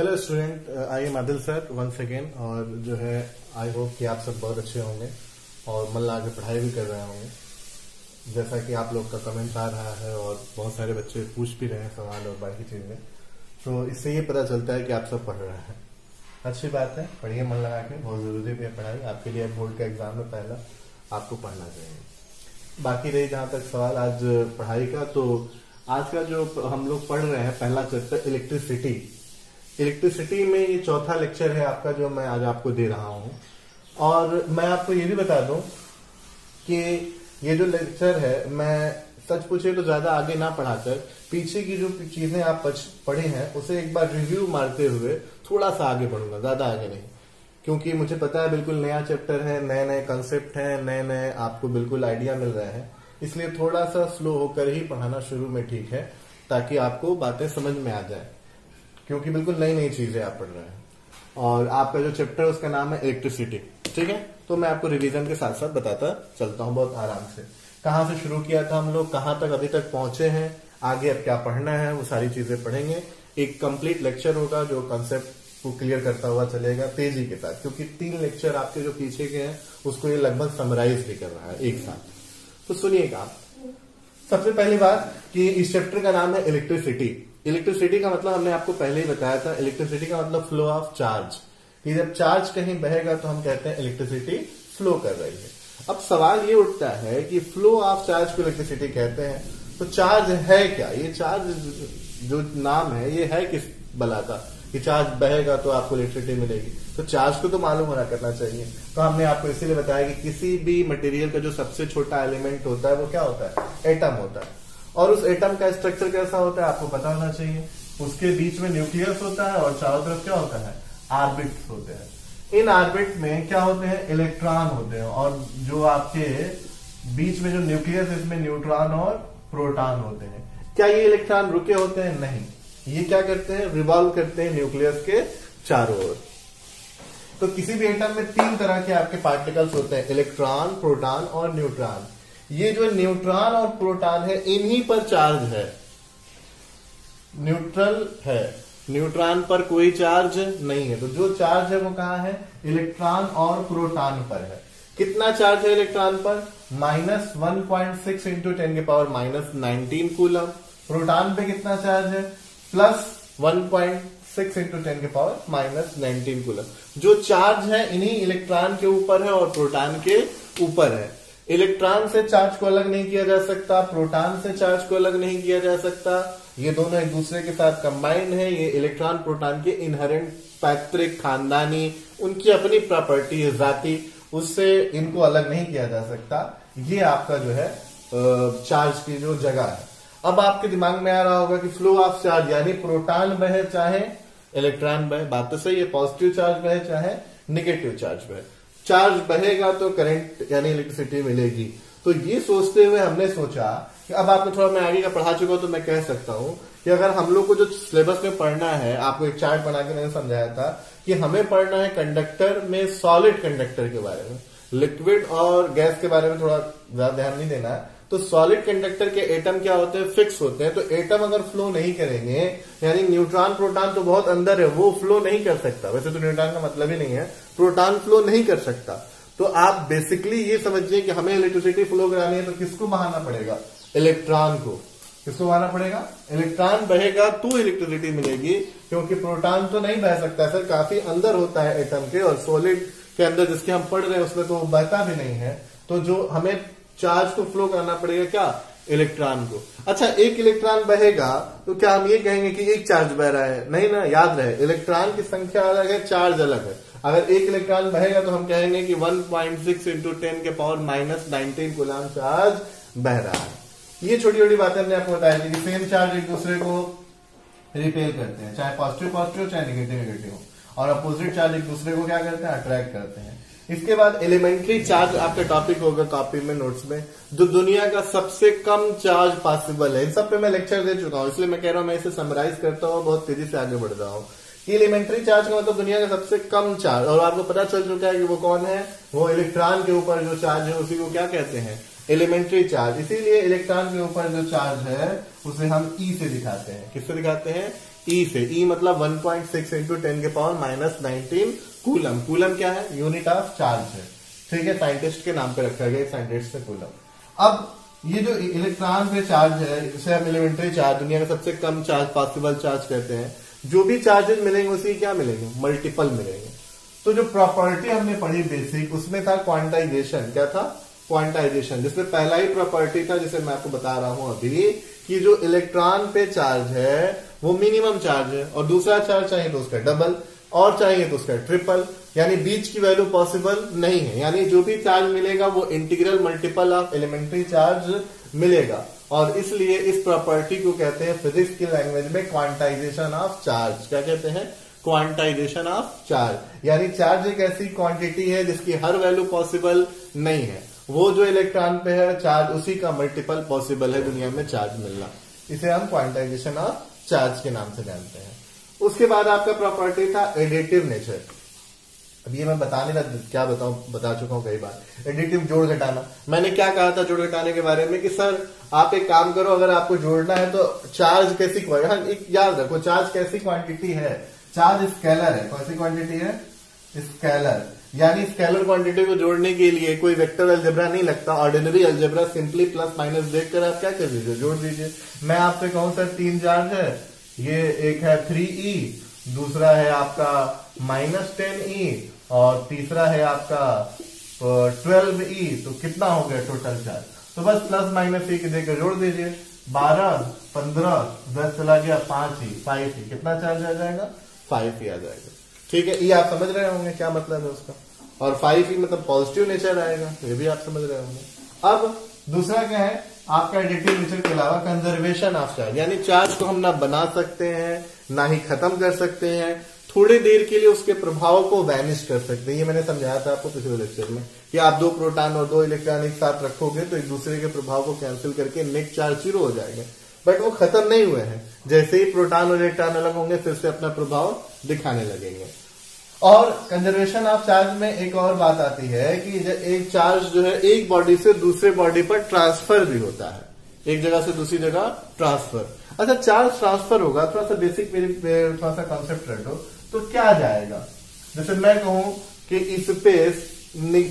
Hello student, I am Adil sir once again. और जो है आई होप कि आप सब बहुत अच्छे होंगे और मन लगा के पढ़ाई भी कर रहे होंगे। जैसा कि आप लोग का कमेंट आ रहा है और बहुत सारे बच्चे पूछ भी रहे हैं सवाल और बाकी चीजें, तो इससे ये पता चलता है कि आप सब पढ़ रहे हैं। अच्छी बात है, पढ़िए मन लगा के, बहुत जरूरी भी है पढ़ाई आपके लिए। बोर्ड का एग्जाम में पहला आपको पढ़ना चाहिए। बाकी रही जहां तक सवाल आज पढ़ाई का, तो आज का जो हम लोग पढ़ रहे हैं पहला चैप्टर इलेक्ट्रिसिटी। इलेक्ट्रिसिटी में ये चौथा लेक्चर है आपका जो मैं आज आपको दे रहा हूं। और मैं आपको ये भी बता दूं कि ये जो लेक्चर है मैं सच पूछे तो ज्यादा आगे ना पढ़ाकर पीछे की जो चीजें आप पढ़े हैं उसे एक बार रिव्यू मारते हुए थोड़ा सा आगे बढ़ूंगा, ज्यादा आगे नहीं। क्योंकि मुझे पता है बिल्कुल नया चैप्टर है, नए नए कंसेप्ट हैं, नए नए आपको बिल्कुल आइडिया मिल रहे हैं, इसलिए थोड़ा सा स्लो होकर ही पढ़ाना शुरू में ठीक है, ताकि आपको बातें समझ में आ जाए। क्योंकि बिल्कुल नई नई चीजें आप पढ़ रहे हैं। और आपका जो चैप्टर है उसका नाम है इलेक्ट्रिसिटी, ठीक है। तो मैं आपको रिवीजन के साथ साथ बताता चलता हूं बहुत आराम से। कहां से शुरू किया था हम लोग, कहां तक अभी तक पहुंचे हैं, आगे अब क्या पढ़ना है, वो सारी चीजें पढ़ेंगे। एक कंप्लीट लेक्चर होगा जो कंसेप्ट को क्लियर करता हुआ चलेगा तेजी के साथ, क्योंकि 3 लेक्चर आपके जो पीछे के हैं उसको ये लगभग समराइज भी कर रहा है एक साथ। तो सुनिएगा, सबसे पहली बात कि इस चैप्टर का नाम है इलेक्ट्रिसिटी। इलेक्ट्रिसिटी का मतलब हमने आपको पहले ही बताया था, इलेक्ट्रिसिटी का मतलब फ्लो ऑफ चार्ज। कि जब चार्ज कहीं बहेगा तो हम कहते हैं इलेक्ट्रिसिटी फ्लो कर रही है। अब सवाल ये उठता है कि फ्लो ऑफ चार्ज को इलेक्ट्रिसिटी कहते हैं, तो चार्ज है क्या? ये चार्ज जो नाम है ये है किस बला का कि चार्ज बहेगा तो आपको इलेक्ट्रिसिटी मिलेगी? तो चार्ज को तो मालूम होना करना चाहिए। तो हमने आपको इसीलिए बताया कि किसी भी मटेरियल का जो सबसे छोटा एलिमेंट होता है वो क्या होता है? एटम होता है। और उस एटम का स्ट्रक्चर कैसा होता है आपको पता होना चाहिए। उसके बीच में न्यूक्लियस होता है और चारों तरफ क्या होता है? आर्बिट्स होते हैं। इन आर्बिट में क्या होते हैं? इलेक्ट्रॉन होते हैं। और जो आपके बीच में जो न्यूक्लियस है इसमें न्यूट्रॉन और प्रोटॉन होते हैं। क्या ये इलेक्ट्रॉन रुके होते हैं? नहीं, ये क्या करते हैं? रिवॉल्व करते हैं न्यूक्लियस के चारों ओर। तो किसी भी एटम में 3 तरह के आपके पार्टिकल्स होते हैं, इलेक्ट्रॉन, प्रोटॉन और न्यूट्रॉन। ये जो न्यूट्रॉन और प्रोटॉन है इन्हीं पर चार्ज है, न्यूट्रल है। न्यूट्रॉन पर कोई चार्ज नहीं है। तो जो चार्ज है वो कहां है? इलेक्ट्रॉन और प्रोटॉन पर है। कितना चार्ज है इलेक्ट्रॉन पर? -1.6 इंटू 10⁻⁻19 कूलम। प्रोटॉन पे कितना चार्ज है? +1.6 इंटू 10⁻⁻19 कूलम। जो चार्ज है इन्हीं इलेक्ट्रॉन के ऊपर है और प्रोटॉन के ऊपर है। इलेक्ट्रॉन से चार्ज को अलग नहीं किया जा सकता, प्रोटॉन से चार्ज को अलग नहीं किया जा सकता। ये दोनों एक दूसरे के साथ कंबाइंड है। ये इलेक्ट्रॉन प्रोटॉन के इनहेरेंट पैतृक खानदानी उनकी अपनी प्रॉपर्टी है, जाति, उससे इनको अलग नहीं किया जा सकता। ये आपका जो है चार्ज की जो जगह है। अब आपके दिमाग में आ रहा होगा कि फ्लो ऑफ चार्ज यानी प्रोटॉन बहे चाहे इलेक्ट्रॉन बहे, बात तो सही है। पॉजिटिव चार्ज बहे चाहे निगेटिव चार्ज बहे, चार्ज बहेगा तो करंट यानी इलेक्ट्रिसिटी मिलेगी। तो ये सोचते हुए हमने सोचा कि अब आपको थोड़ा मैं आगे का पढ़ा चुका हूं तो मैं कह सकता हूं कि अगर हम लोग को जो सिलेबस में पढ़ना है, आपको एक चार्ट बना के मैंने समझाया था कि हमें पढ़ना है कंडक्टर में सॉलिड कंडक्टर के बारे में। लिक्विड और गैस के बारे में थोड़ा ज्यादा ध्यान नहीं देना है। तो सॉलिड कंडक्टर के एटम क्या होते हैं? फिक्स होते हैं। तो एटम अगर फ्लो नहीं करेंगे, यानी न्यूट्रॉन प्रोटॉन तो बहुत अंदर है, वो फ्लो नहीं कर सकता। वैसे तो न्यूट्रॉन का मतलब ही नहीं है, प्रोटॉन फ्लो नहीं कर सकता। तो आप बेसिकली ये समझिए कि हमें इलेक्ट्रिसिटी फ्लो करानी है तो किसको बहाना पड़ेगा? इलेक्ट्रॉन को। किसको बहाना पड़ेगा? इलेक्ट्रॉन बहेगा तो इलेक्ट्रिसिटी मिलेगी, क्योंकि प्रोटॉन तो नहीं बह सकता सर, काफी अंदर होता है एटम के। और सॉलिड के अंदर जिसके हम पढ़ रहे हैं उसमें तो बहता भी नहीं है। तो जो हमें चार्ज को फ्लो करना पड़ेगा क्या? इलेक्ट्रॉन को। अच्छा, एक इलेक्ट्रॉन बहेगा तो क्या हम ये कहेंगे कि एक चार्ज बह रहा है? नहीं ना, याद रहे इलेक्ट्रॉन की संख्या अलग है, चार्ज अलग है। अगर एक इलेक्ट्रॉन बहेगा तो हम कहेंगे कि 1.6 इंटू 10⁻⁻19 कूलम चार्ज बह रहा है। ये छोटी छोटी बातें हमने आपको बताया थी कि सेम चार्ज एक दूसरे को रिपेल करते हैं, चाहे पॉजिटिव पॉजिटिव चाहे नेगेटिव नेगेटिव, और अपोजिट चार्ज एक दूसरे को क्या करते हैं? अट्रैक्ट करते हैं। इसके बाद एलिमेंट्री चार्ज आपका टॉपिक होगा कॉपी में, नोट्स में, जो दुनिया का सबसे कम चार्ज पॉसिबल है। इन सब पे मैं लेक्चर दे चुका हूं, इसलिए मैं कह रहा हूं मैं इसे समराइज करता हूं, बहुत तेजी से आगे बढ़ रहा हूं। एलिमेंट्री चार्ज का मतलब दुनिया का सबसे कम चार्ज, और आपको पता चल चुका है कि वो कौन है? वो इलेक्ट्रॉन के ऊपर जो चार्ज है उसी को क्या कहते हैं? Elementary charge. इसीलिए इलेक्ट्रॉन के ऊपर जो चार्ज है उसे हम ई से दिखाते हैं। किससे दिखाते हैं? ई से, ई मतलब 1.6 इंटू 10⁻⁻19 कूलम। कूलम क्या है? यूनिट ऑफ चार्ज है। ठीक है, साइंटिस्ट के नाम पे रखा गया, साइंटिस्ट से कूलम। अब ये जो इलेक्ट्रॉन पे चार्ज है, जिसे हम एलिमेंट्री चार्ज, दुनिया का सबसे कम चार्ज पॉसिबल चार्ज कहते हैं, जो भी चार्जेस मिलेंगे उसी क्या मिलेंगे? मल्टीपल मिलेंगे। तो जो प्रॉपर्टी हमने पढ़ी बेसिक, उसमें था क्वांटाइजेशन। क्या था? क्वांटाइजेशन, जिसमें पहला ही प्रॉपर्टी था जिसे मैं आपको बता रहा हूं अभी, कि जो इलेक्ट्रॉन पे चार्ज है वो मिनिमम चार्ज है, और दूसरा चार्ज चाहिए तो उसका डबल, और चाहिए तो उसका ट्रिपल, यानी बीच की वैल्यू पॉसिबल नहीं है। यानी जो भी चार्ज मिलेगा वो integral multiple of elementary charge मिलेगा, और इसलिए इस प्रॉपर्टी को कहते हैं फिजिक्स की लैंग्वेज में क्वांटाइजेशन ऑफ चार्ज। क्या कहते हैं? Quantization of charge. यानी चार्ज एक ऐसी क्वांटिटी है जिसकी हर वैल्यू पॉसिबल नहीं है, वो जो इलेक्ट्रॉन पे है चार्ज, उसी का मल्टीपल पॉसिबल है दुनिया में चार्ज मिलना। इसे हम क्वांटाइजेशन ऑफ चार्ज के नाम से जानते हैं। उसके बाद आपका प्रॉपर्टी था एडिटिव नेचर। अब ये मैं बताने का क्या बताऊं, बता चुका हूं कई बार। एडिटिव, जोड़ घटाना। मैंने क्या कहा था जोड़ घटाने के बारे में कि सर आप एक काम करो, अगर आपको जोड़ना है तो चार्ज कैसी क्वांटिटी, एक याद रखो, चार्ज कैसी क्वांटिटी है? चार्ज स्केलर है। कौन सी क्वांटिटी है? स्केलर। यानी स्केलर क्वांटिटी को जोड़ने के लिए कोई वेक्टर अलजेब्रा नहीं लगता, ordinary algebra, simply plus minus देखकर आप क्या कर दीजिए? जोड़ दीजिए। मैं आपसे कहूं सर 3 चार्ज है, ये एक है 3e, दूसरा है आपका -10e, और तीसरा है आपका 12e, तो कितना हो गया टोटल चार्ज? तो बस प्लस माइनस e देकर जोड़ दीजिए। 12, 15, 10 चला गया 5e, 5e, कितना चार्ज आ जाएगा? 5e आ जाएगा। ठीक है, ये आप समझ रहे होंगे क्या मतलब है उसका, और 5e मतलब पॉजिटिव नेचर आएगा, ये भी आप समझ रहे होंगे। अब दूसरा क्या है आपका एडिटिव नेचर के अलावा? Conservation of charge. यानी चार्ज को हम ना बना सकते हैं ना ही खत्म कर सकते हैं, थोड़ी देर के लिए उसके प्रभाव को वैनिश कर सकते हैं। ये मैंने समझाया था आपको पिछले लेक्चर में कि आप 2 प्रोटॉन और 2 इलेक्ट्रॉन एक साथ रखोगे तो एक दूसरे के प्रभाव को कैंसिल करके नेट चार्ज 0 हो जाएगा, बट वो खत्म नहीं हुए हैं। जैसे ही प्रोटॉन और इलेक्ट्रॉन अलग होंगे फिर से अपना प्रभाव दिखाने लगेंगे। और कंजर्वेशन ऑफ चार्ज में एक और बात आती है कि एक चार्ज जो है एक बॉडी से दूसरे बॉडी पर ट्रांसफर भी होता है, एक जगह से दूसरी जगह ट्रांसफर। अच्छा, चार्ज ट्रांसफर होगा, थोड़ा सा बेसिक मेरे थोड़ा सा कॉन्सेप्ट रखो, तो क्या जाएगा? जैसे मैं कहूं कि इस पे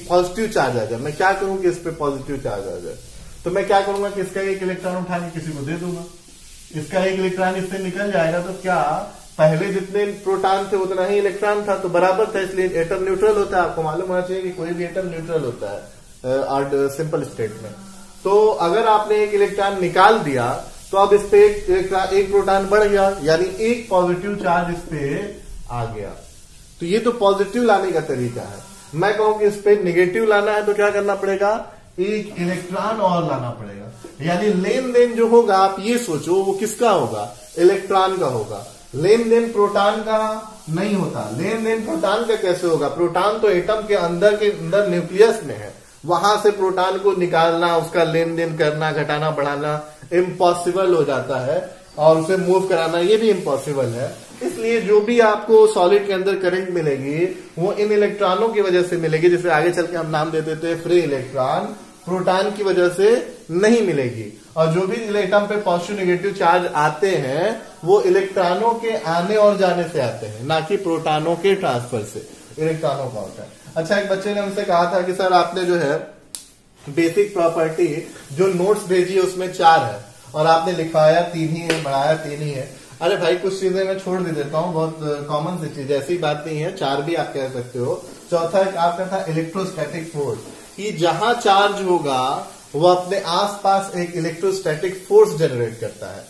पॉजिटिव चार्ज आ जाए, मैं क्या करूं कि इस पे पॉजिटिव चार्ज आ जाए, तो मैं क्या करूंगा कि इसका एक इलेक्ट्रॉन उठा के किसी को दे दूंगा, इसका एक इलेक्ट्रॉन इससे निकल जाएगा, तो क्या पहले जितने प्रोटॉन थे उतना ही इलेक्ट्रॉन था, तो बराबर था, इसलिए एटम न्यूट्रल होता है। आपको मालूम होना चाहिए कि कोई भी एटम न्यूट्रल होता है सिंपल स्टेट में। तो अगर आपने एक इलेक्ट्रॉन निकाल दिया तो अब इस पे एक प्रोटॉन बढ़ गया, यानी एक पॉजिटिव चार्ज इस पे आ गया। तो ये तो पॉजिटिव लाने का तरीका है। मैं कहूं कि इस पे निगेटिव लाना है तो क्या करना पड़ेगा? एक इलेक्ट्रॉन और लाना पड़ेगा। यानी लेन देन जो होगा, आप ये सोचो, वो किसका होगा? इलेक्ट्रॉन का होगा। लेन देन प्रोटॉन का नहीं होता। लेन देन प्रोटॉन का कैसे होगा? प्रोटॉन तो एटम के अंदर न्यूक्लियस में है, वहां से प्रोटॉन को निकालना, उसका लेन देन करना, घटाना बढ़ाना इम्पॉसिबल हो जाता है, और उसे मूव कराना ये भी इम्पॉसिबल है। इसलिए जो भी आपको सॉलिड के अंदर करंट मिलेगी वो इन इलेक्ट्रॉनों की वजह से मिलेगी, जिसे आगे चल के हम नाम दे देते हैं फ्री इलेक्ट्रॉन। प्रोटॉन की वजह से नहीं मिलेगी। और जो भी इलेक्ट्रॉन पे पॉजिटिव नेगेटिव चार्ज आते हैं वो इलेक्ट्रॉनों के आने और जाने से आते हैं, ना कि प्रोटॉनों के ट्रांसफर से इलेक्ट्रॉनों का होता है। अच्छा, एक बच्चे ने हमसे कहा था कि सर आपने जो है बेसिक प्रॉपर्टी जो नोट्स भेजी है उसमें 4 है और आपने लिखवाया 3 ही है, बढ़ाया 3 ही है। अरे भाई, कुछ चीजें मैं छोड़ भी देता हूँ, बहुत कॉमन सी चीज, ऐसी बात नहीं है, 4 भी आप कह सकते हो। चौथा एक आपका था इलेक्ट्रोस्टैटिक फोर्स, कि जहां चार्ज होगा वो अपने आसपास एक इलेक्ट्रोस्टैटिक फोर्स जनरेट करता है,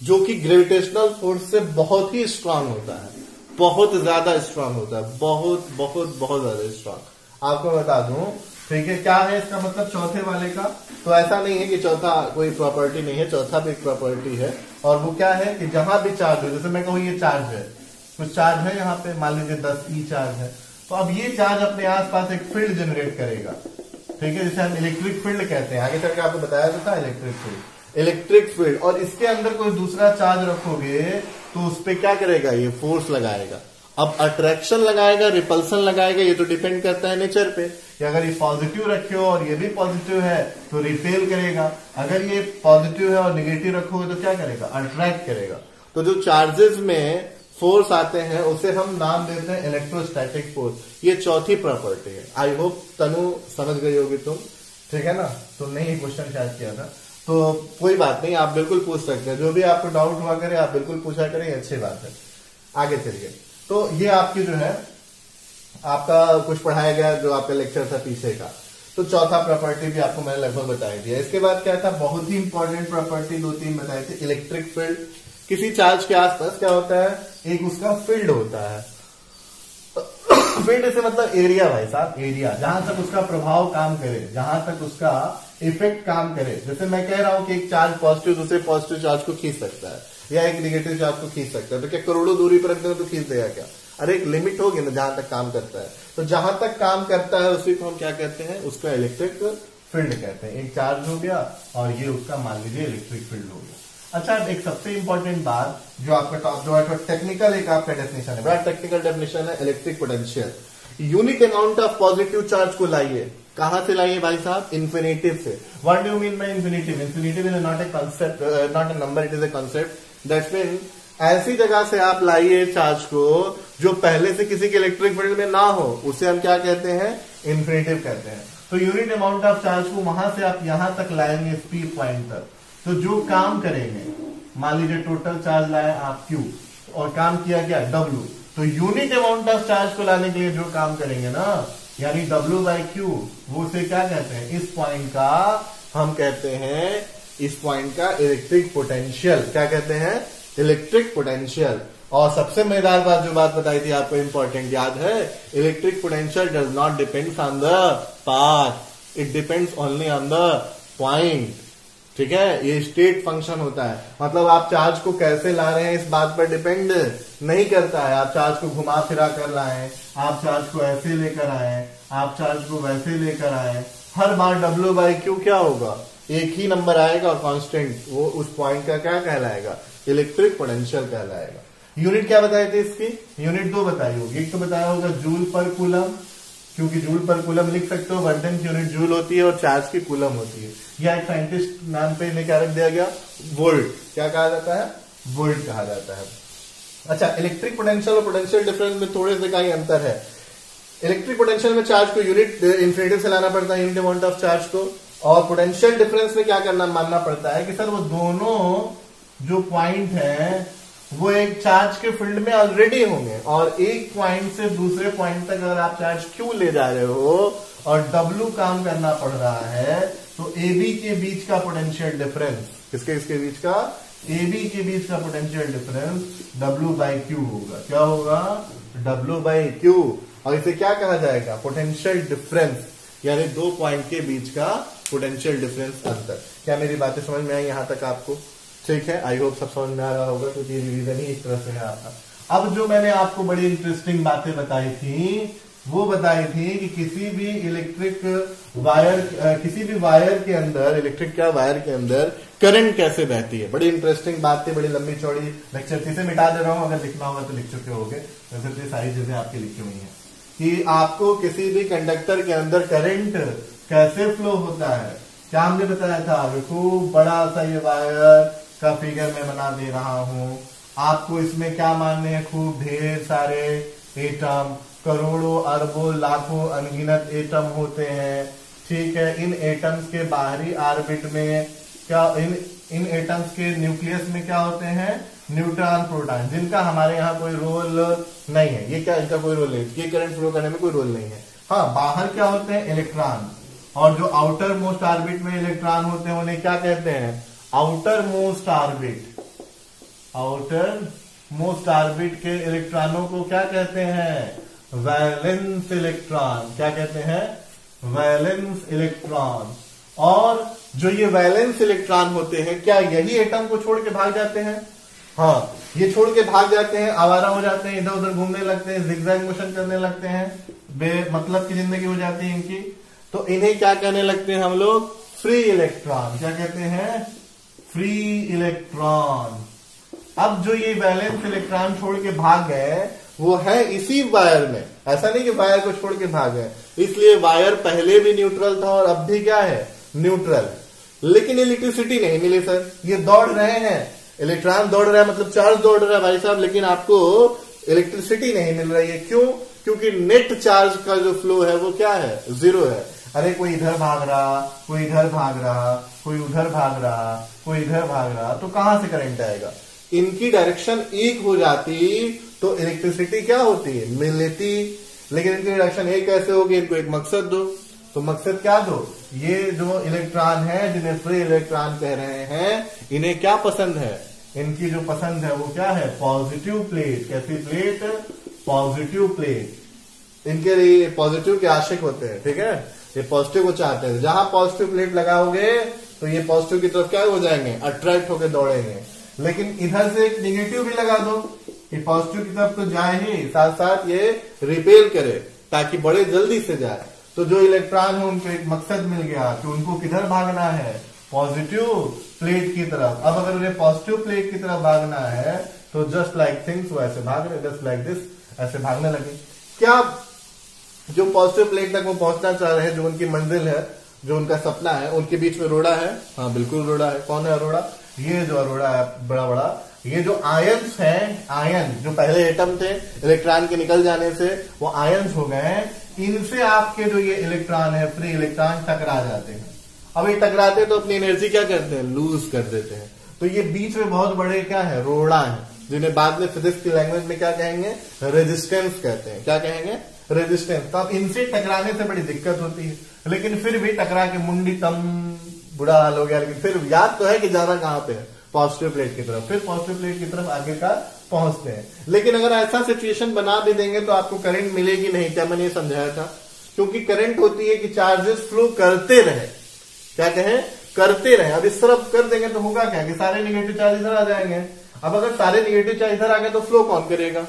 जो कि ग्रेविटेशनल फोर्स से बहुत ही स्ट्रांग होता है, बहुत ज्यादा स्ट्रांग होता है, बहुत बहुत बहुत ज्यादा स्ट्रांग। आपको बता दूं, ठीक है, क्या है इसका मतलब चौथे वाले का? तो ऐसा नहीं है कि चौथा कोई प्रॉपर्टी नहीं है, चौथा भी एक प्रॉपर्टी है। और वो क्या है कि जहां भी चार्ज हो, जैसे मैं कहूँ ये चार्ज है, कुछ चार्ज है यहाँ पे, मान लीजिए 10e चार्ज है, तो अब ये चार्ज अपने आसपास एक फील्ड जनरेट करेगा, ठीक है, जिसे हम इलेक्ट्रिक फील्ड कहते हैं। आगे चल के आपको बताया तो था इलेक्ट्रिक फील्ड। और इसके अंदर कोई दूसरा चार्ज रखोगे तो उस पर क्या करेगा? ये फोर्स लगाएगा। अब अट्रैक्शन लगाएगा, रिपल्सन लगाएगा, ये तो डिपेंड करता है नेचर पे कि अगर ये पॉजिटिव रखे हो और ये भी पॉजिटिव है तो रिपेल करेगा, अगर ये पॉजिटिव है और निगेटिव रखोगे तो क्या करेगा? अट्रैक्ट करेगा। तो जो चार्जेस में फोर्स आते हैं उसे हम नाम देते हैं इलेक्ट्रोस्टैटिक फोर्स। ये चौथी प्रॉपर्टी है। आई होप तनु समझ गई होगी तुम, ठीक है ना। तुमने ये क्वेश्चन शायद किया था, तो कोई बात नहीं, आप बिल्कुल पूछ सकते हैं। जो भी आपको डाउट हुआ करे आप बिल्कुल पूछा करें, अच्छी बात है। आगे चलिए, तो ये आपकी जो है आपका कुछ पढ़ाया गया जो आपका लेक्चर था पीछे का। तो चौथा प्रॉपर्टी भी आपको मैंने लगभग बताई दिया। इसके बाद क्या था, बहुत ही इंपॉर्टेंट प्रॉपर्टी 2-3 बताई थी। इलेक्ट्रिक फील्ड, किसी चार्ज के आसपास क्या होता है, एक उसका फील्ड होता है। फील्ड से मतलब एरिया भाई साहब, एरिया जहां तक उसका प्रभाव काम करे, जहां तक उसका इफेक्ट काम करे। जैसे मैं कह रहा हूं कि एक चार्ज पॉजिटिव दूसरे पॉजिटिव चार्ज को खींच सकता है, या एक निगेटिव चार्ज को खींच सकता है, तो क्या करोड़ों दूरी पर रखते हैं तो खींच देगा क्या? अरे एक लिमिट होगी ना जहां तक काम करता है। तो जहां तक काम करता है उसी को हम क्या कहते हैं, उसका इलेक्ट्रिक फील्ड कहते हैं। एक चार्ज हो गया और ये उसका मान लीजिए इलेक्ट्रिक फील्ड हो गया। अच्छा, एक सबसे इंपॉर्टेंट बात जो आपका टॉप जो है टेक्निकल, एक आपका डेफिनेशन है, बड़ा टेक्निकल डेफिनेशन है electric potential. Unit amount of positive charge को लाइए, कहां से लाइए भाई साहब, इन्फिनिटिव से। What do you mean by infinitive? Infinitive is not a concept, not a number, it is a concept. That's mean ऐसी जगह से आप लाइए चार्ज को जो पहले से किसी के इलेक्ट्रिक फील्ड में ना हो, उसे हम क्या कहते हैं, इन्फिनिटिव कहते हैं। तो यूनिट अमाउंट ऑफ चार्ज को वहां से आप यहां तक लाएंगे इस पी पॉइंट तक, तो जो काम करेंगे, मान लीजिए टोटल चार्ज लाए आप Q और काम किया क्या W, तो यूनिट अमाउंट ऑफ चार्ज को लाने के लिए जो काम करेंगे ना, यानी W/Q, वो उसे क्या कहते हैं, इस पॉइंट का हम कहते हैं, इस पॉइंट का इलेक्ट्रिक पोटेंशियल। क्या कहते हैं, इलेक्ट्रिक पोटेंशियल। और सबसे मजेदार बात जो बात बताई थी आपको, इंपॉर्टेंट याद है, electric potential does not depends on the path, it depends only on the point. ठीक है, ये स्टेट फंक्शन होता है, मतलब आप चार्ज को कैसे ला रहे हैं इस बात पर डिपेंड नहीं करता है। आप चार्ज को घुमा फिरा कर लाए, आप चार्ज को ऐसे लेकर आए, आप चार्ज को वैसे लेकर आए, हर बार W/Q क्या होगा, एक ही नंबर आएगा और कांस्टेंट, वो उस पॉइंट का क्या कहलाएगा, इलेक्ट्रिक पोटेंशियल कहलाएगा। यूनिट क्या बताई थी इसकी, यूनिट 2 बताई होगी। एक तो बताया होगा जूल पर कूलम, क्योंकि जूल पर कूलम लिख सकते हो, वर्धन की यूनिट जूल होती है और चार्ज की कूलम होती है। या एक साइंटिस्ट नाम पे इन्हें क्या रख दिया गया, वोल्ट। क्या कहा जाता है, वोल्ट कहा जाता है। अच्छा, इलेक्ट्रिक पोटेंशियल और पोटेंशियल डिफरेंस में थोड़े से का ही अंतर है। इलेक्ट्रिक पोटेंशियल में चार्ज को यूनिट इन्फिनिटिव से लाना पड़ता है, यूनिट अमाउंट ऑफ चार्ज को, और पोटेंशियल डिफरेंस में क्या करना, मानना पड़ता है कि सर वो दोनों जो पॉइंट है वो एक चार्ज के फील्ड में ऑलरेडी होंगे, और एक पॉइंट से दूसरे पॉइंट तक अगर आप चार्ज Q ले जा रहे हो और W काम करना पड़ रहा है, तो AB के बीच का पोटेंशियल डिफरेंस, किसके बीच का, AB के बीच का पोटेंशियल डिफरेंस W/Q होगा। क्या होगा, W/Q। और इसे क्या कहा जाएगा, पोटेंशियल डिफरेंस, यानी दो पॉइंट के बीच का पोटेंशियल डिफरेंस अंतर। क्या मेरी बातें समझ में आई यहां तक आपको? ठीक है, आई होप सब समझ में आ रहा होगा, क्योंकि ये रिवीजन ही इस तरह से है आपका। अब जो मैंने आपको बड़ी इंटरेस्टिंग बातें बताई थी, वो बताई थी कि किसी भी इलेक्ट्रिक वायर, किसी भी वायर के अंदर, इलेक्ट्रिक क्या वायर के अंदर करंट कैसे बहती है। बड़ी इंटरेस्टिंग बात थी, बड़ी लंबी चौड़ी लेक्चर थी, इसे मिटा दे रहा हूं, अगर लिखना होगा तो लिख चुके होगे, वैसे तो सारी चीजें आपकी लिखी हुई है कि आपको किसी भी कंडक्टर के अंदर करंट कैसे फ्लो होता है। क्या हमने बताया था, खूब बड़ा सा ये वायर का फिगर मैं बना दे रहा हूं, आपको इसमें क्या मानने हैं, खूब ढेर सारे एटम, करोड़ों अरबों लाखों अनगिनत एटम होते हैं। ठीक है, इन एटम्स के बाहरी ऑर्बिट में क्या, इन एटम्स के न्यूक्लियस में क्या होते हैं, न्यूट्रॉन प्रोटॉन, जिनका हमारे यहाँ कोई रोल नहीं है। ये क्या, इनका कोई रोल नहीं, ये करंट फ्लो करने में कोई रोल नहीं है। हाँ, बाहर क्या होते हैं, इलेक्ट्रॉन, और जो आउटर मोस्ट ऑर्बिट में इलेक्ट्रॉन होते हैं उन्हें क्या कहते हैं, outer most orbit. Outer most orbit के इलेक्ट्रॉनों को क्या कहते हैं, वैलेंस इलेक्ट्रॉन। क्या कहते हैं, वैलेंस इलेक्ट्रॉन। और जो ये वैलेंस इलेक्ट्रॉन होते हैं, क्या यही एटम को छोड़ के भाग जाते हैं? हाँ, ये छोड़ के भाग जाते हैं, आवारा हो जाते हैं, इधर उधर घूमने लगते हैं, जिगजैग मोशन करने लगते हैं, बेमतलब की जिंदगी हो जाती है इनकी। तो इन्हें क्या कहने लगते हैं हम लोग, फ्री इलेक्ट्रॉन। क्या कहते हैं, फ्री इलेक्ट्रॉन। अब जो ये वैलेंस इलेक्ट्रॉन छोड़ के भाग गए वो है इसी वायर में, ऐसा नहीं कि वायर को छोड़ के भाग गए, इसलिए वायर पहले भी न्यूट्रल था और अब भी क्या है, न्यूट्रल। लेकिन इलेक्ट्रिसिटी नहीं मिली सर, ये दौड़ रहे हैं, इलेक्ट्रॉन दौड़ रहा है मतलब चार्ज दौड़ रहा है भाई साहब, लेकिन आपको इलेक्ट्रिसिटी नहीं मिल रही है। क्यों? क्योंकि नेट चार्ज का जो फ्लो है वो क्या है? जीरो है। अरे कोई इधर भाग रहा, कोई इधर भाग रहा, कोई उधर भाग रहा, कोई इधर भाग रहा, तो कहां से करंट आएगा? इनकी डायरेक्शन एक हो जाती तो इलेक्ट्रिसिटी क्या होती? मिलती। लेकिन इनकी डायरेक्शन एक कैसे होगी? इनको एक मकसद दो। तो मकसद क्या दो? ये जो इलेक्ट्रॉन है जिन्हें फ्री इलेक्ट्रॉन कह रहे हैं, इन्हें क्या पसंद है? इनकी जो पसंद है वो क्या है? Positive plate. कैसी प्लेट? Positive plate. इनके लिए पॉजिटिव के आशिक होते हैं, ठीक है, ये पॉजिटिव को चाहते हैं। जहां पॉजिटिव प्लेट लगाओगे तो ये पॉजिटिव की तरफ क्या हो जाएंगे? अट्रैक्ट होकर दौड़ेंगे। लेकिन इधर से एक निगेटिव भी लगा दो, ये पॉजिटिव की तरफ तो जाए ही, साथ साथ ये रिपेल करे ताकि बड़े जल्दी से जाए। तो जो इलेक्ट्रॉन है उनको एक मकसद मिल गया कि उनको किधर भागना है? पॉजिटिव प्लेट की तरफ। अब अगर उन्हें पॉजिटिव प्लेट की तरफ भागना है तो जस्ट लाइक थिंग्स वो ऐसे भाग रहे, जस्ट लाइक दिस, ऐसे भागने लगे। क्या जो पॉजिटिव प्लेट तक वो पहुंचना चाह रहे हैं, जो उनकी मंजिल है, जो उनका सपना है, उनके बीच में अरोड़ा है? हाँ बिल्कुल अरोड़ा है। कौन है अरोड़ा? ये जो अरोड़ा है बड़ा बड़ा, ये जो आयंस हैं, आयन जो पहले एटम थे, इलेक्ट्रॉन के निकल जाने से वो आयंस हो गए। इनसे आपके जो ये इलेक्ट्रॉन है, फ्री इलेक्ट्रॉन, टकरा जाते हैं। अब ये टकराते तो अपनी एनर्जी क्या करते हैं? लूज कर देते हैं। तो ये बीच में बहुत बड़े क्या है? रोड़ा है, जिन्हें बाद में फिजिक्स की लैंग्वेज में क्या कहेंगे? रेजिस्टेंस कहते हैं। क्या कहेंगे? रेजिस्टेंस। तो अब इनसे टकराने से बड़ी दिक्कत होती है, लेकिन फिर भी टकरा के मुंडी तम, बुरा हाल हो गया। लेकिन फिर याद तो है कि जाना कहां पे है? पॉजिटिव प्लेट की तरफ। फिर पॉजिटिव प्लेट की तरफ आगे का पहुंचते हैं। लेकिन अगर ऐसा सिचुएशन बना भी देंगे तो आपको करंट मिलेगी नहीं। क्या मैंने ये समझाया था? क्योंकि करंट होती है कि चार्जेस फ्लो करते रहे। क्या कहें? करते रहे। अब इस तरफ कर देंगे तो होगा क्या? कि सारे निगेटिव चार्ज इधर आ जाएंगे। अब अगर सारे निगेटिव चार्ज इधर आ गए तो फ्लो कौन करेगा?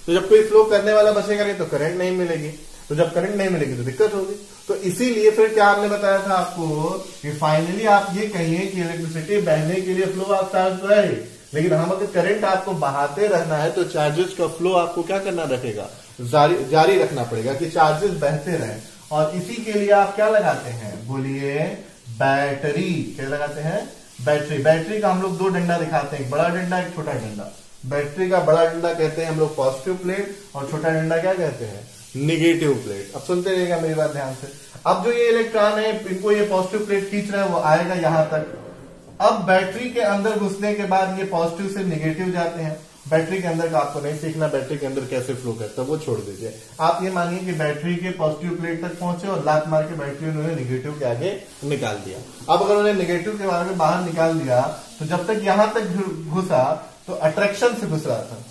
तो जब कोई फ्लो करने वाला बचेगा नहीं तो करंट नहीं मिलेगी। तो जब करंट नहीं मिलेगी तो दिक्कत होगी। तो इसीलिए फिर क्या हमने बताया था आपको कि फाइनली आप ये कहिए कि इलेक्ट्रिसिटी बहने के लिए फ्लो ऑफ चार्ज तो है, लेकिन हम अगर करंट आपको बहाते रहना है तो चार्जेस का फ्लो आपको क्या करना रहेगा? जारी रखना पड़ेगा कि चार्जेस बहते रहें। और इसी के लिए आप क्या लगाते हैं? बोलिए, बैटरी। क्या लगाते हैं? बैटरी। बैटरी का हम लोग दो डंडा दिखाते हैं, एक बड़ा डंडा, एक छोटा डंडा। बैटरी का बड़ा डंडा कहते हैं हम लोग पॉजिटिव प्लेट, और छोटा डंडा क्या कहते हैं? Negative plate. अब सुनते रहिएगा मेरी बात ध्यान से। अब जो ये इलेक्ट्रॉन है, इनको ये पॉजिटिव प्लेट खींच रहा है, वो आएगा यहां तक। अब बैटरी के अंदर घुसने के बाद ये पॉजिटिव से निगेटिव जाते हैं। बैटरी के अंदर का आपको नहीं सीखना, बैटरी के अंदर कैसे फ्लो करता है वो छोड़ दीजिए। आप ये मानिए कि बैटरी के पॉजिटिव प्लेट तक पहुंचे और लात मार के बैटरी उन्होंने निगेटिव के आगे निकाल दिया। अब अगर उन्हें निगेटिव के बारे में बाहर निकाल दिया तो जब तक यहां तक घुसा तो अट्रैक्शन से घुस रहा था।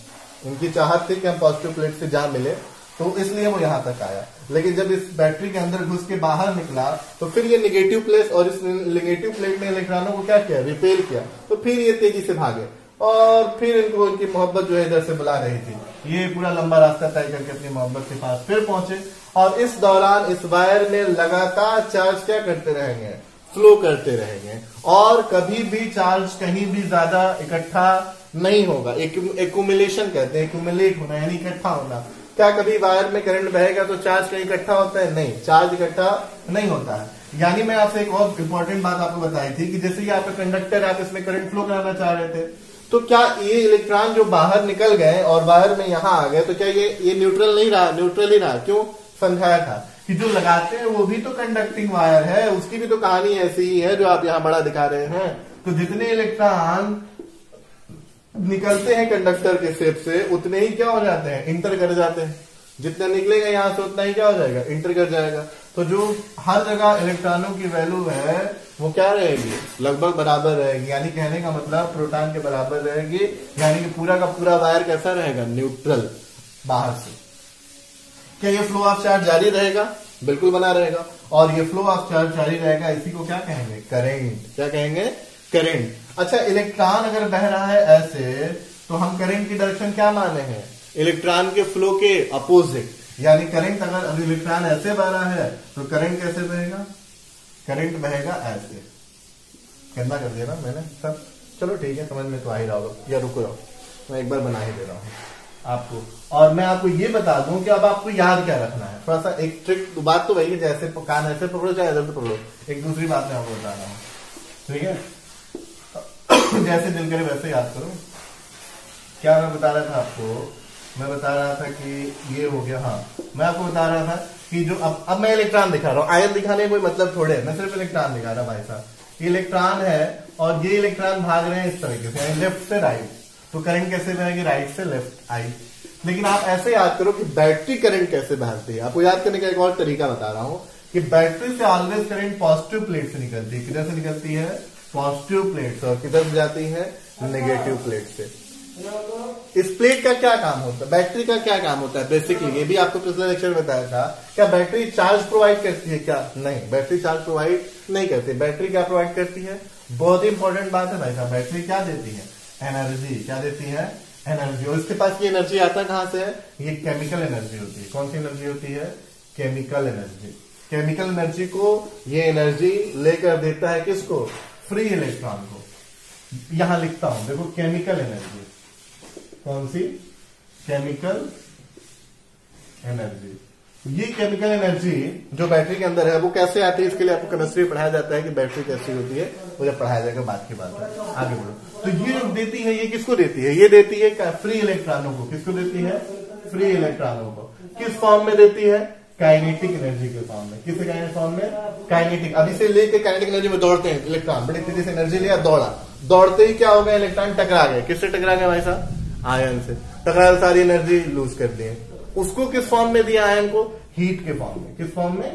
उनकी चाहत थी कि हम पॉजिटिव प्लेट से जा मिले, तो इसलिए वो यहां तक आया। लेकिन जब इस बैटरी के अंदर घुस के बाहर निकला तो फिर ये निगेटिव प्लेट, और इस निगेटिव प्लेट ने इलेक्ट्रॉनों को क्या किया? रिपेल किया। तो फिर ये तेजी से भागे और फिर इनको इनकी मोहब्बत जो है इधर से बुला रही थी। ये पूरा लंबा रास्ता तय करके अपनी मोहब्बत के पास फिर पहुंचे, और इस दौरान इस वायर में लगातार चार्ज क्या करते रहेंगे? फ्लो करते रहेंगे। और कभी भी चार्ज कहीं भी ज्यादा इकट्ठा नहीं होगा। एक्यूमुलेशन कहते हैं, एक्यूमुलेट होना यानी इकट्ठा होना। क्या कभी वायर में करंट बहेगा तो चार्ज कहीं इकट्ठा होता है? नहीं, चार्ज इकट्ठा नहीं होता है। यानी मैं आपसे एक और इंपॉर्टेंट बात आपको बताई थी कि जैसे ये आपका कंडक्टर, आप इसमें करंट फ्लो कराना चाह रहे थे, तो क्या ये इलेक्ट्रॉन जो बाहर निकल गए और वायर में यहां आ गए तो क्या ये न्यूट्रल नहीं रहा? न्यूट्रल ही रहा। क्यों? समझाया था कि जो लगाते हैं वो भी तो कंडक्टिंग वायर है, उसकी भी तो कहानी ऐसी ही है जो आप यहां बड़ा दिखा रहे हैं। तो जितने इलेक्ट्रॉन निकलते हैं कंडक्टर के शेप से उतने ही क्या हो जाते हैं? इंटर कर जाते हैं। जितना निकलेगा यहां से उतना ही क्या हो जाएगा? इंटर कर जाएगा। तो जो हर जगह इलेक्ट्रॉनों की वैल्यू है वो क्या रहेगी? लगभग बराबर रहेगी। यानी कहने का मतलब प्रोटॉन के बराबर रहेगी। यानी कि पूरा का पूरा वायर कैसा रहेगा? न्यूट्रल बाहर से। क्या ये फ्लो ऑफ चार्ज जारी रहेगा? बिल्कुल बना रहेगा। और ये फ्लो ऑफ चार्ज जारी रहेगा, इसी को क्या कहेंगे? करंट। क्या कहेंगे? करंट। अच्छा, इलेक्ट्रॉन अगर बह रहा है ऐसे तो हम करंट की डायरेक्शन क्या माने हैं? इलेक्ट्रॉन के फ्लो के अपोजिट। यानी करंट अगर इलेक्ट्रॉन ऐसे बह रहा है तो करंट कैसे बहेगा? करंट बहेगा ऐसे। गंदा कर दिया ना मैंने सब? चलो ठीक है, समझ में तो आ ही रहा होगा। या रुको जाओ, मैं एक बार बना ही दे रहा हूं आपको। और मैं आपको ये बता दूं कि अब आपको याद क्या रखना है। थोड़ा सा एक ट्रिक, बात तो वही है, जैसे कान ऐसे पकड़ो चाहे इधर से पकड़ो। एक दूसरी बात मैं आपको बता रहा हूं, ठीक है? जैसे दिल करे वैसे याद करो। क्या मैं बता रहा था आपको, मैं बता रहा था कि ये हो गया, हाँ मैं आपको बता रहा था कि जो अब मैं इलेक्ट्रॉन दिखा रहा हूँ, आयन दिखाने का कोई मतलब थोड़े है, मैं सिर्फ इलेक्ट्रॉन दिखा रहा हूँ भाई साहब। ये इलेक्ट्रॉन है और ये इलेक्ट्रॉन भाग रहे हैं इस तरीके से, लेफ्ट से राइट, तो करंट कैसे बहेगी, राइट से लेफ्ट आई। लेकिन आप ऐसे याद करो कि बैटरी करंट कैसे बहती है। आपको याद करने का एक और तरीका बता रहा हूं कि बैटरी से ऑलवेज करंट पॉजिटिव प्लेट से निकलती है। किधर से निकलती है, पॉजिटिव प्लेट से, और किधर से जाती है, नेगेटिव प्लेट से। इस प्लेट का क्या काम होता है, बैटरी का क्या काम होता है बेसिकली, ये भी आपको पिछले लेक्चर में बताया था। क्या बैटरी चार्ज प्रोवाइड करती है क्या, नहीं, बैटरी चार्ज प्रोवाइड नहीं करती। बैटरी क्या प्रोवाइड करती है, बहुत ही इंपॉर्टेंट बात है भाई साहब, बैटरी क्या देती है, एनर्जी। क्या देती है, एनर्जी। और इसके पास ये एनर्जी आता कहां से है, ये केमिकल एनर्जी होती है। कौन सी एनर्जी होती है, केमिकल एनर्जी। केमिकल एनर्जी को ये एनर्जी लेकर देता है किसको, फ्री इलेक्ट्रॉन को। यहां लिखता हूं देखो, केमिकल एनर्जी, कौन सी, केमिकल एनर्जी। ये केमिकल एनर्जी जो बैटरी के अंदर है वो कैसे आती है, इसके लिए आपको केमिस्ट्री पढ़ाया जाता है कि बैटरी कैसी होती है, वो जब पढ़ाया जाएगा बात की बात है, आगे बढ़ो। तो ये जो देती है, ये किसको देती है, ये देती है फ्री इलेक्ट्रॉनों को। किसको देती है, फ्री इलेक्ट्रॉनों को। किस फॉर्म में देती है, काइनेटिक एनर्जी के फॉर्म में। किस फॉर्म में, काइनेटिक। अभी से लेके काइनेटिक एनर्जी में दौड़ते हैं इलेक्ट्रॉन, बड़ी तेजी से एनर्जी लिया, दौड़ा, दौड़ते ही क्या हो गया, इलेक्ट्रॉन टकरा गए। किससे टकरा गए भाई साहब, आयन से टकरा, सारी एनर्जी लूज कर दी है। उसको किस फॉर्म में दिया, आयन को हीट के फॉर्म में। किस फॉर्म में,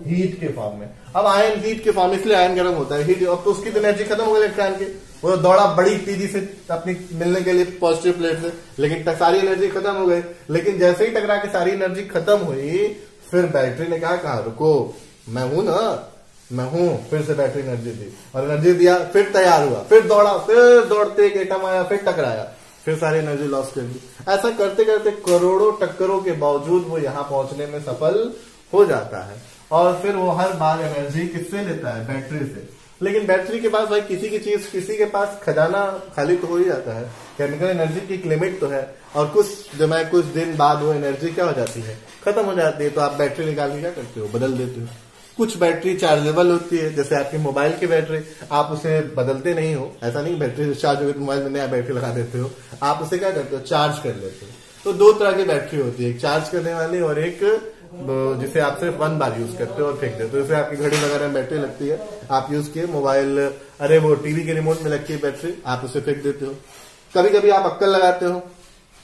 हीट के फॉर्म में। अब आयन हीट के फॉर्म में, इसलिए आयन गर्म होता है, हीट। अब तो उसकी एनर्जी खत्म हो गई इलेक्ट्रॉन की, वो दौड़ा बड़ी तेजी से अपनी मिलने के लिए पॉजिटिव प्लेट से, लेकिन सारी एनर्जी खत्म हो गई। लेकिन जैसे ही टकरा के सारी एनर्जी खत्म हुई, फिर बैटरी ने कहा रुको, मैं हूं ना, मैं हूं। फिर से बैटरी एनर्जी दी, और एनर्जी दिया, फिर तैयार हुआ, फिर दौड़ा, फिर दौड़ते एक एटम आया, फिर टकराया, फिर सारी एनर्जी लॉस कर दी। ऐसा करते करते करोड़ों टक्करों के बावजूद वो यहां पहुंचने में सफल हो जाता है। और फिर वो हर बार एनर्जी किससे लेता है, बैटरी से। लेकिन बैटरी के पास भाई किसी के पास खजाना खाली तो हो ही जाता है। केमिकल एनर्जी की एक लिमिट तो है, और कुछ दिन बाद वो एनर्जी क्या हो जाती है, खत्म हो जाती है। तो आप बैटरी निकाल के क्या करते हो, बदल देते हो। कुछ बैटरी चार्जेबल होती है, जैसे आपकी मोबाइल की बैटरी, आप उसे बदलते नहीं हो। ऐसा नहीं बैटरी चार्ज हो गई तो मोबाइल में नया बैटरी लगा देते हो, आप उसे क्या करते हो, चार्ज कर लेते हो। तो दो तरह की बैटरी होती है, एक चार्ज करने वाली और एक जिसे आप सिर्फ 1 बार यूज करते हो और फेंक देते हो। जैसे आपकी घड़ी वगैरह में बैटरी लगती है, आप यूज किए, मोबाइल, अरे वो टीवी के रिमोट में लगती है बैटरी, आप उसे फेंक देते हो। कभी कभी आप अक्कल लगाते हो,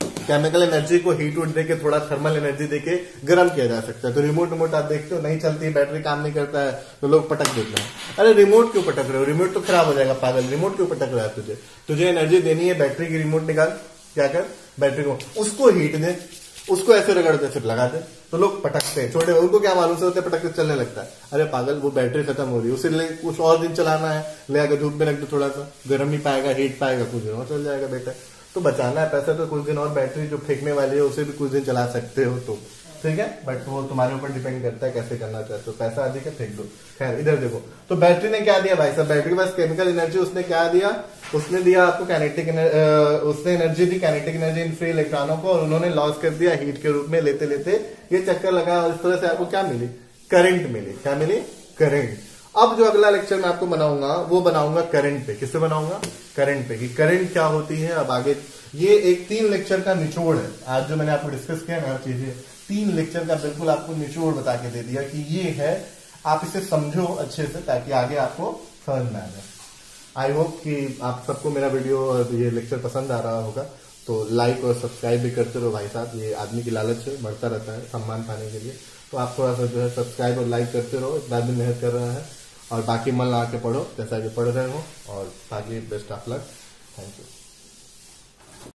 केमिकल एनर्जी को हीट वुड देके, थोड़ा थर्मल एनर्जी देके गर्म किया जा सकता है। तो रिमोट आप देखते हो नहीं चलती, बैटरी काम नहीं करता है, तो लोग पटक देते हैं। अरे रिमोट क्यों पटक रहे हो, रिमोट तो खराब हो जाएगा पागल, रिमोट क्यों पटक रहा है तुझे एनर्जी देनी है, बैटरी की रिमोट निकाल, क्या कर, बैटरी को उसको हीट दे, उसको ऐसे रगड़ दे, फिर लगा दे। तो लोग पटकते हैं, छोटे, उनको क्या मालूम से होते पटकते चलने लगता है। अरे पागल, वो बैटरी खत्म हो रही है, उसे कुछ और दिन चलाना है, ले आकर धूप में रख दो, थोड़ा सा गर्म नहीं पाएगा, हीट पाएगा, कुछ दिन और चल जाएगा बेटा। तो बचाना है पैसा तो कुछ दिन और बैटरी जो फेंकने वाली है उसे भी कुछ दिन चला सकते हो तो ठीक है, बट वो तुम्हारे ऊपर डिपेंड करता है कैसे करना चाहते हो। पैसा अधिक है, फेंक दो। खैर इधर देखो, तो बैटरी ने क्या दिया भाई साहब, बैटरी के पास केमिकल एनर्जी, उसने क्या दिया, उसने दिया आपको काइनेटिक, उसने energy the, kinetic energy in free इलेक्ट्रॉनों को, और उन्होंने लॉस कर दिया हीट के रूप में। लेते लेते ये चक्कर लगा और इस तरह से आपको क्या मिली, करंट मिली। क्या मिली, करंट। अब जो अगला लेक्चर मैं आपको बनाऊंगा वो बनाऊंगा करंट पे। किससे बनाऊंगा, करंट पे, कि करंट क्या होती है। अब आगे ये एक 3 लेक्चर का निचोड़ है, आज जो मैंने आपको डिस्कस किया ना चीजें, 3 लेक्चर का बिल्कुल आपको निचोड़ बता के दे दिया कि ये है, आप इसे समझो अच्छे से ताकि आगे आपको समझ में आ जाए। आई होप कि आप सबको मेरा वीडियो और ये लेक्चर पसंद आ रहा होगा, तो लाइक और सब्सक्राइब भी करते रहो भाई साहब। ये आदमी की लालच है, बढ़ता रहता है सम्मान पाने के लिए, तो आप थोड़ा सा जो है सब्सक्राइब और लाइक करते रहो। इतना दिन मेहनत कर रहा है, और बाकी मन लगा के पढ़ो जैसा कि पढ़ रहे हो, और बाकी best of luck. Thank you.